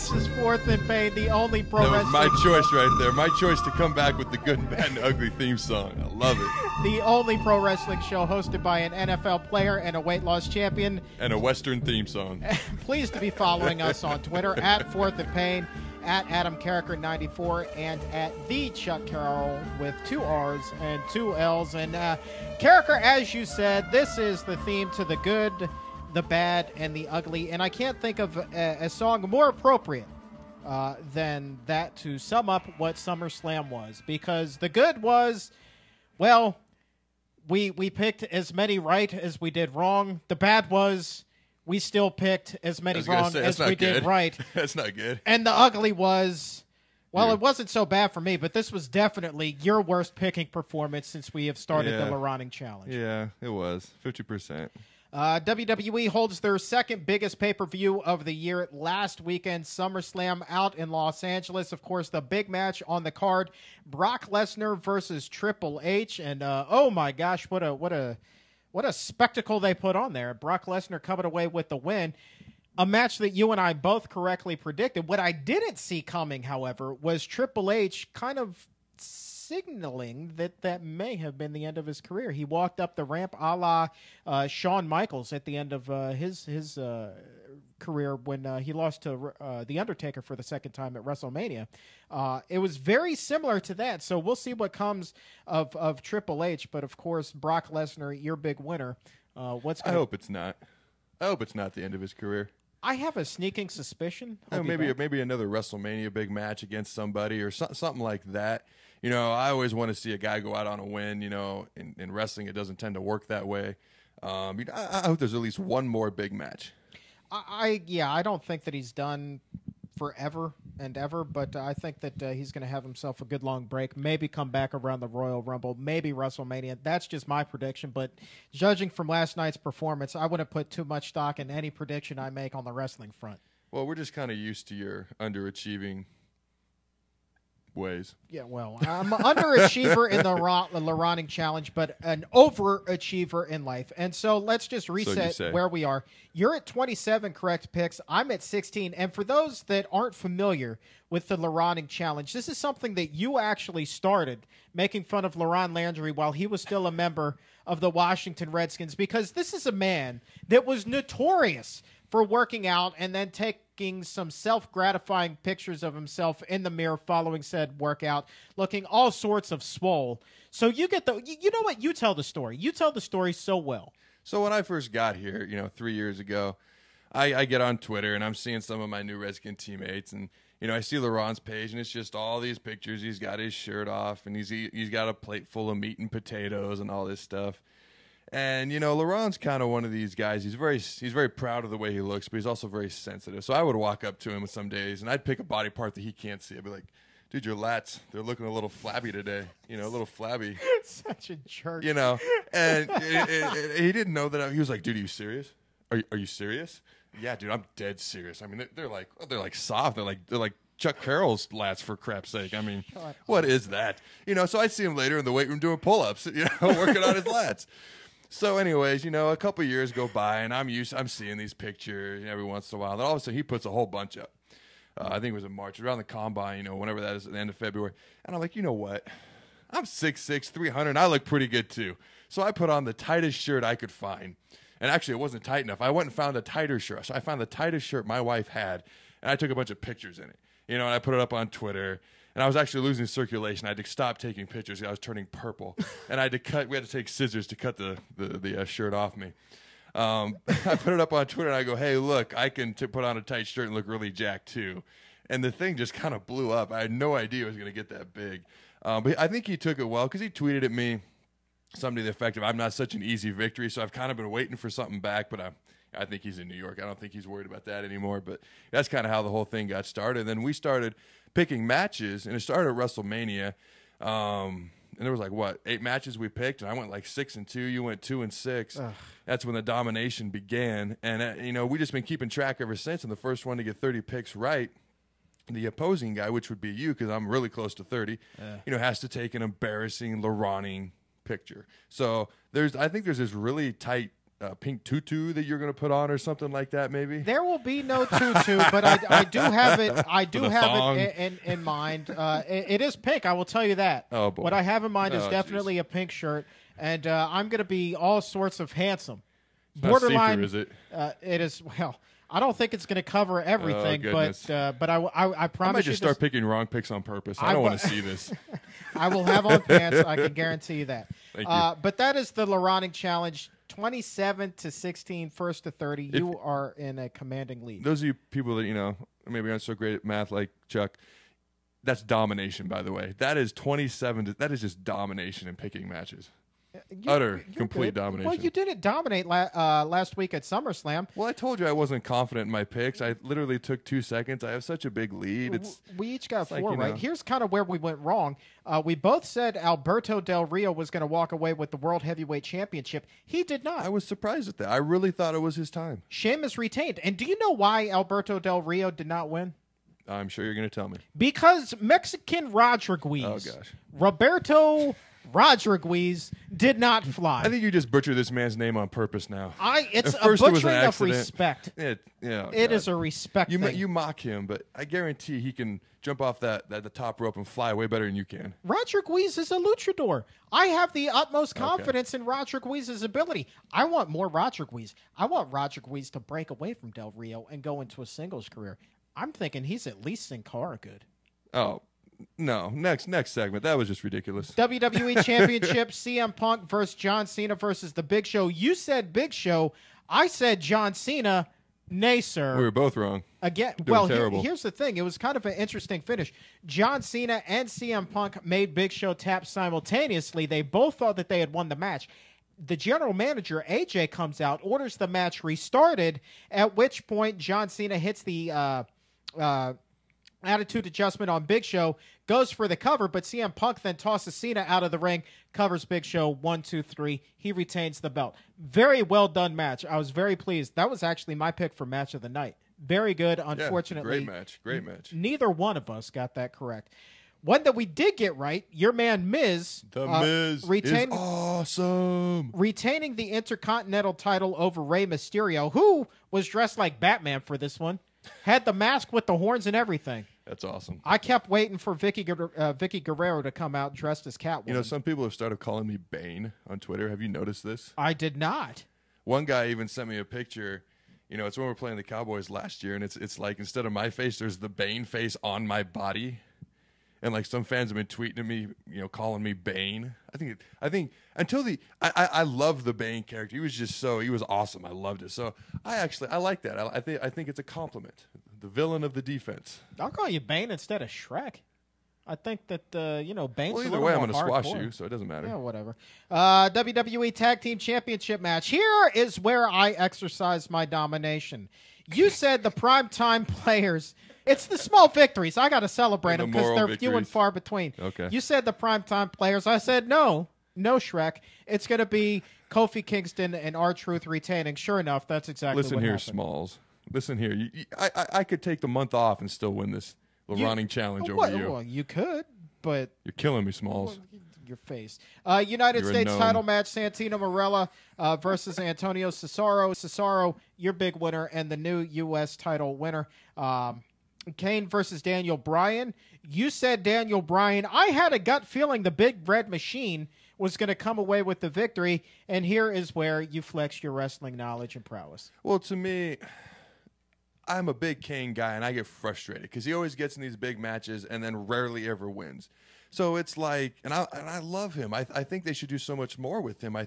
This is Fourth and Pain, the only pro That was wrestling. my choice right there. My choice to come back with the good and bad and ugly theme song. I love it. The only pro wrestling show hosted by an NFL player and a weight loss champion. And a Western theme song. Pleased to be following us on Twitter at Fourth and Pain, at Adam Carriker 94, and at the Chuck Carroll with 2 R's and 2 L's. And Carriker, as you said, this is the theme to the good, the bad, and the ugly. And I can't think of a song more appropriate than that to sum up what SummerSlam was. Because the good was, well, we picked as many right as we did wrong. The bad was we still picked as many wrong as we did right. That's not good. And the ugly was, well, it wasn't so bad for me, but this was definitely your worst picking performance since we have started the LaRon Challenge. Yeah, it was. 50%. WWE holds their second biggest pay-per-view of the year last weekend, SummerSlam out in Los Angeles. Of course, the big match on the card, Brock Lesnar versus Triple H. And oh my gosh, what a spectacle they put on there. Brock Lesnar coming away with the win. A match that you and I both correctly predicted. What I didn't see coming, however, was Triple H kind of signaling that may have been the end of his career. He walked up the ramp a la Shawn Michaels at the end of his career when he lost to The Undertaker for the second time at WrestleMania. It was very similar to that, so we'll see what comes of Triple H. But, of course, Brock Lesnar, your big winner. I hope it's not. I hope it's not the end of his career. I have a sneaking suspicion. Maybe another WrestleMania big match against somebody or something like that. You know, I always want to see a guy go out on a win. You know, in wrestling, it doesn't tend to work that way. I hope there's at least one more big match. I don't think that he's done forever and ever, but I think that he's going to have himself a good long break, maybe come back around the Royal Rumble, maybe WrestleMania. That's just my prediction, but judging from last night's performance, I wouldn't put too much stock in any prediction I make on the wrestling front. Well, we're just kind of used to your underachieving ways. Yeah, well, I'm an underachiever in the LaRon Challenge, but an overachiever in life. And so let's just reset where we are. You're at 27 correct picks. I'm at 16. And for those that aren't familiar with the LaRon Challenge, this is something that you actually started, making fun of LaRon Landry while he was still a member of the Washington Redskins, because this is a man that was notorious for working out and then taking some self-gratifying pictures of himself in the mirror following said workout, looking all sorts of swole. So you get you know what? You tell the story. You tell the story so well. So when I first got here, 3 years ago, I get on Twitter and I'm seeing some of my new Redskin teammates, and I see LaRon's page and it's just all these pictures. He's got his shirt off and he's got a plate full of meat and potatoes and all this stuff. And LaRon's kind of one of these guys. He's very proud of the way he looks, but he's also very sensitive. So I would walk up to him some days, and I'd pick a body part that he can't see. I'd be like, "Dude, your lats, they're looking a little flabby today. A little flabby." Such a jerk. And he didn't know that. He was like, "Dude, are you serious? Are you serious?" Yeah, dude, I'm dead serious. I mean, they're like soft. They're like Chuck Carroll's lats, for crap's sake. I mean, what is that? So I see him later in the weight room doing pull-ups, working on his lats. So anyways, a couple years go by, and I'm seeing these pictures every once in a while. Then all of a sudden, he puts a whole bunch up. I think it was in March, around the Combine, whenever that is at the end of February. And I'm like, you know what? I'm 6'6", 300, and I look pretty good too. So I put on the tightest shirt I could find. And actually, it wasn't tight enough. I went and found a tighter shirt. So I found the tightest shirt my wife had, and I took a bunch of pictures in it. And I put it up on Twitter. And I was actually losing circulation. I had to stop taking pictures. I was turning purple. And we had to take scissors to cut the shirt off me. I put it up on Twitter, and I go, "Hey, look, I can put on a tight shirt and look really jacked too." And the thing just kind of blew up. I had no idea it was going to get that big. But I think he took it well, because he tweeted at me something to the effect of, "I'm not such an easy victory." So I've kind of been waiting for something back, but I think he's in New York. I don't think he's worried about that anymore. But that's kind of how the whole thing got started. And then we started picking matches, and it started at WrestleMania. And there was 8 matches we picked, and I went 6-2. You went 2-6. Ugh. That's when the domination began. And we just been keeping track ever since. And the first one to get 30 picks right, the opposing guy, which would be you, because I'm really close to 30, has to take an embarrassing LaRon picture. So I think there's this really tight pink tutu that you're going to put on or something like that, maybe? There will be no tutu, but I do have it. I do With a have thong? it in mind. It is pink. I will tell you that. Oh, boy. What I have in mind is Oh, definitely a pink shirt, and I'm going to be all sorts of handsome. Not Borderline, see-through, is it? It is. Well, I don't think it's going to cover everything, goodness. but I promise I might you just start picking wrong picks on purpose. I I don't bu- want to see this. I will have on pants. I can guarantee you that. Thank you. But that is the LaRon Challenge. 27-16, first to 30. You are in a commanding lead. Those of you people that, maybe aren't so great at math like Chuck, that's domination, by the way. That is 27. That is just domination in picking matches. Utter, complete good. domination. Well, you didn't dominate last week at SummerSlam. Well, I told you I wasn't confident in my picks. I literally took 2 seconds. I have such a big lead. We each got 4, like, right? Here's kind of where we went wrong. We both said Alberto Del Rio was going to walk away with the World Heavyweight Championship. He did not. I was surprised at that. I really thought it was his time. Sheamus retained. And do you know why Alberto Del Rio did not win? I'm sure you're going to tell me. Because Mexican Rodriguez, Oh, gosh. Roberto Rodriguez, did not fly. I think you just butchered this man's name on purpose now. It's At a first it was an butchering of accident. respect. It It is a respect thing. You mock him, but I guarantee he can jump off the top rope and fly way better than you can. Rodriguez is a luchador. I have the utmost confidence in Rodriguez's ability. I want more Rodriguez. I want Rodriguez to break away from Del Rio and go into a singles career. I'm thinking he's at least Sin Cara good. Oh, no. Next segment. That was just ridiculous. WWE Championship, CM Punk versus John Cena versus The Big Show. You said Big Show. I said John Cena. Nay, sir. We were both wrong. Again, here's the thing. It was kind of an interesting finish. John Cena and CM Punk made Big Show tap simultaneously. They both thought that they had won the match. The general manager, AJ, comes out, orders the match restarted, at which point John Cena hits the attitude adjustment on Big Show, goes for the cover, but CM Punk then tosses Cena out of the ring, covers Big Show, 1, 2, 3. He retains the belt. Very well done match. I was very pleased. That was actually my pick for match of the night. Very good. Unfortunately, great match. Neither one of us got that correct. One that we did get right, your man Miz. The Miz is awesome. Retaining the Intercontinental title over Rey Mysterio, who was dressed like Batman for this one. Had the mask with the horns and everything. That's awesome. I kept waiting for Vicky Guerrero to come out dressed as Catwoman. Some people have started calling me Bane on Twitter. Have you noticed this? I did not. One guy even sent me a picture. It's when we were playing the Cowboys last year, and it's like instead of my face, there's the Bane face on my body. And like some fans have been tweeting at me, calling me Bane. I think until I love the Bane character. He was awesome. I loved it. So I like that. I think it's a compliment. The villain of the defense. I'll call you Bane instead of Shrek. I think that Bane's well, a either little way, I'm more going to squash hardcore. you, so it doesn't matter. Yeah, whatever. WWE Tag Team Championship match. Here is where I exercise my domination. You said the primetime players. It's the small victories. I got to celebrate them because they're few and far between. Okay. You said the primetime players. I said no Shrek. It's going to be Kofi Kingston and R-Truth retaining. Sure enough, that's exactly Listen what here, happened. Smalls. Listen here. I could take the month off and still win this LaRon challenge over you. Well, you could, but You're killing me, Smalls. your face. United You're a States gnome. title match: Santino Marella versus Antonio Cesaro. Cesaro, your big winner, and the new U.S. title winner. Kane versus Daniel Bryan. You said Daniel Bryan. I had a gut feeling the Big Red Machine was going to come away with the victory, and here is where you flex your wrestling knowledge and prowess. Well, to me, I'm a big Kane guy, and I get frustrated because he always gets in these big matches and then rarely ever wins. So it's like, and I love him. I think they should do so much more with him. I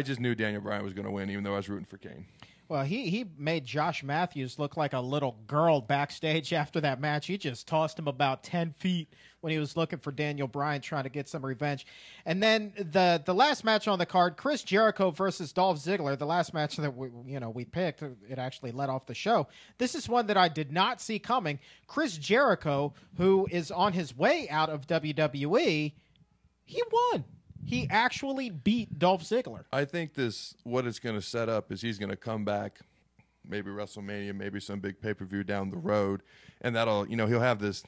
just knew Daniel Bryan was going to win, even though I was rooting for Kane. Well, he made Josh Matthews look like a little girl backstage after that match. He just tossed him about 10 feet when he was looking for Daniel Bryan, trying to get some revenge. And then the last match on the card, Chris Jericho versus Dolph Ziggler, the last match that we picked, it actually led off the show. This is one that I did not see coming. Chris Jericho, who is on his way out of WWE, he won. He actually beat Dolph Ziggler. I think what it's going to set up is he's going to come back, maybe WrestleMania, maybe some big pay-per-view down the road, and that'll, he'll have this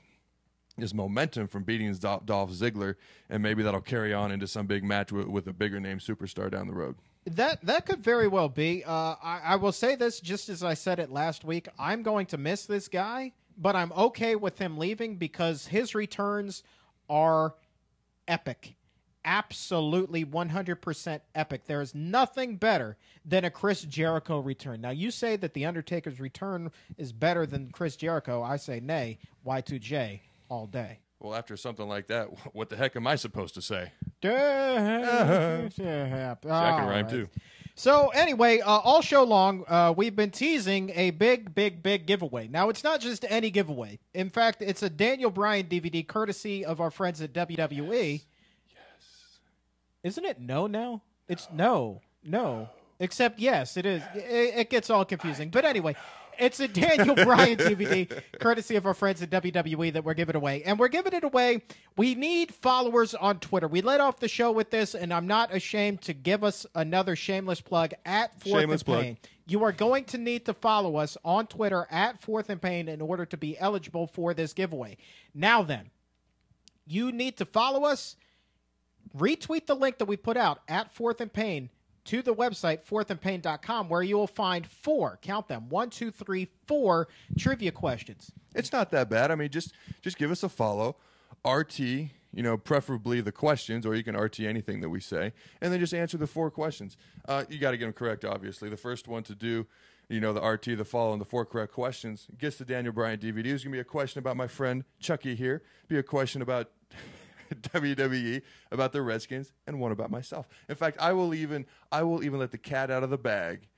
momentum from beating Dolph Ziggler, and maybe that'll carry on into some big match with a bigger name superstar down the road. That could very well be. I will say this, just as I said it last week, I'm going to miss this guy, but I'm okay with him leaving because his returns are epic. Absolutely 100% epic. There is nothing better than a Chris Jericho return. Now, you say that The Undertaker's return is better than Chris Jericho. I say nay. Y2J all day. Well, after something like that, what the heck am I supposed to say? I can rhyme too. So anyway, all show long, we've been teasing a big giveaway. Now, it's not just any giveaway. In fact, it's a Daniel Bryan DVD courtesy of our friends at WWE. Yes. Isn't it no now? It's no. Except yes, it is. It gets all confusing. But anyway, it's a Daniel Bryan DVD courtesy of our friends at WWE that we're giving away. And we're giving it away. We need followers on Twitter. We led off the show with this, and I'm not ashamed to give us another shameless plug at Fourth and Pain. You are going to need to follow us on Twitter at Fourth and Pain in order to be eligible for this giveaway. Now then, you need to follow us. Retweet the link that we put out at Fourth and Pain to the website, fourthandpain.com, where you will find 4, count them, 1, 2, 3, 4 trivia questions. It's not that bad. I mean, just give us a follow. RT, preferably the questions, or you can RT anything that we say, and then just answer the 4 questions. You got to get them correct, obviously. The first one to do, the RT, the follow, and the 4 correct questions gets the Daniel Bryan DVD. There's going to be a question about my friend Chucky here, be a question about WWE, about the Redskins, and one about myself. In fact, I will even let the cat out of the bag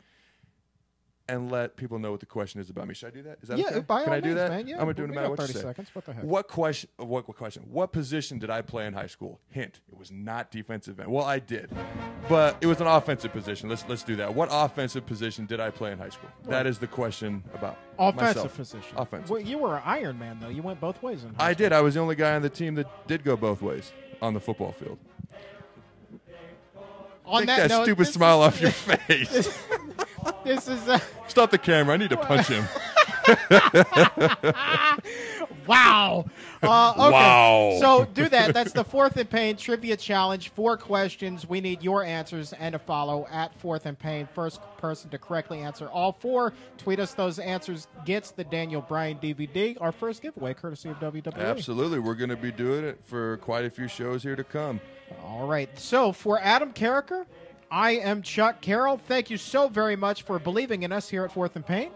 and let people know what the question is about me. Should I do that? Is that okay? By all Can I do means, that? man. Yeah, I'm gonna do it no matter what you 30 say. seconds. What the heck? What question? What position did I play in high school? Hint: it was not defensive end. Well, I did, but it was an offensive position. Let's do that. What offensive position did I play in high school? That is the question about offensive myself. position. Offensive. Well, you were an Iron Man, though. You went both ways in high school. I did. I was the only guy on the team that did go both ways on the football field. On Take that note, stupid smile off your face. This is Stop the camera. I need to punch him. wow. Okay. Wow. So do that. That's the Fourth and Pain Trivia Challenge. 4 questions. We need your answers and a follow at Fourth and Pain. First person to correctly answer all 4. Tweet us those answers. Gets the Daniel Bryan DVD. Our first giveaway, courtesy of WWE. Absolutely. We're going to be doing it for quite a few shows here to come. All right. So for Adam Carriker, I am Chuck Carroll. Thank you so very much for believing in us here at Fourth and Pain.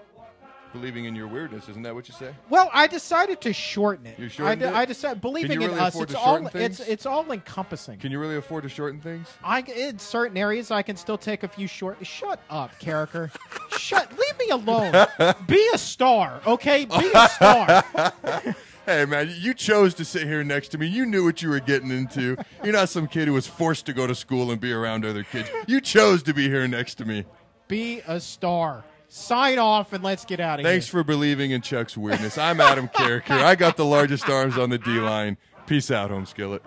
Believing in your weirdness, isn't that what you say? Well, I decided to shorten it. You shortened it? I decided believing really in us. afford It's to all shorten things? it's all encompassing. Can you really afford to shorten things? In certain areas, I can still take a few short. Shut up, Carriker. Leave me alone. Be a star, okay? Be a star. Hey, man, you chose to sit here next to me. You knew what you were getting into. You're not some kid who was forced to go to school and be around other kids. You chose to be here next to me. Be a star. Sign off and let's get out of here. Thanks for believing in Chuck's weirdness. I'm Adam Carriker. I got the largest arms on the D-line. Peace out, home skillet.